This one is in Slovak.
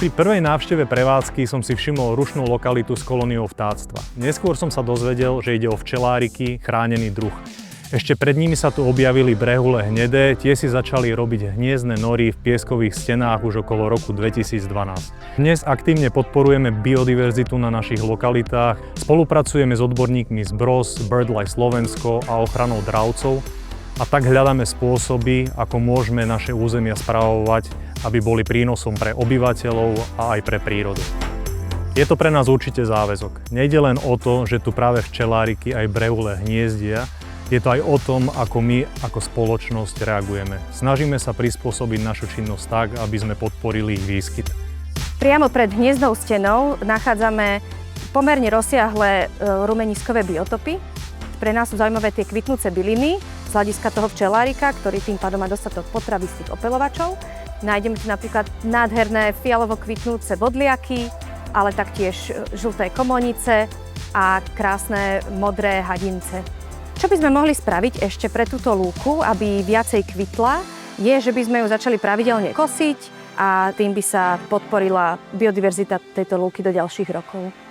Pri prvej návšteve prevádzky som si všimol rušnú lokalitu s kolóniou vtáctva. Neskôr som sa dozvedel, že ide o včeláriky, chránený druh. Ešte pred nimi sa tu objavili brehule hnedé, tie si začali robiť hniezdne nory v pieskových stenách už okolo roku 2012. Dnes aktívne podporujeme biodiverzitu na našich lokalitách, spolupracujeme s odborníkmi z BROS, BirdLife Slovensko a ochranou dravcov a tak hľadáme spôsoby, ako môžeme naše územia spravovať, aby boli prínosom pre obyvateľov a aj pre prírodu. Je to pre nás určite záväzok. Nejde len o to, že tu práve včeláriky aj brehule hniezdia, je to aj o tom, ako my ako spoločnosť reagujeme. Snažíme sa prispôsobiť našu činnosť tak, aby sme podporili ich výskyt. Priamo pred hniezdnou stenou nachádzame pomerne rozsiahle rumeniskové biotopy. Pre nás sú zaujímavé tie kvitnúce byliny z hľadiska toho včelárika, ktorý tým pádom má dostatok potravy z tých opeľovačov. Nájdeme tu napríklad nádherné fialovo kvitnúce bodliaky, ale taktiež žlté komonice a krásne modré hadince. Čo by sme mohli spraviť ešte pre túto lúku, aby viacej kvitla, je, že by sme ju začali pravidelne kosiť a tým by sa podporila biodiverzita tejto lúky do ďalších rokov.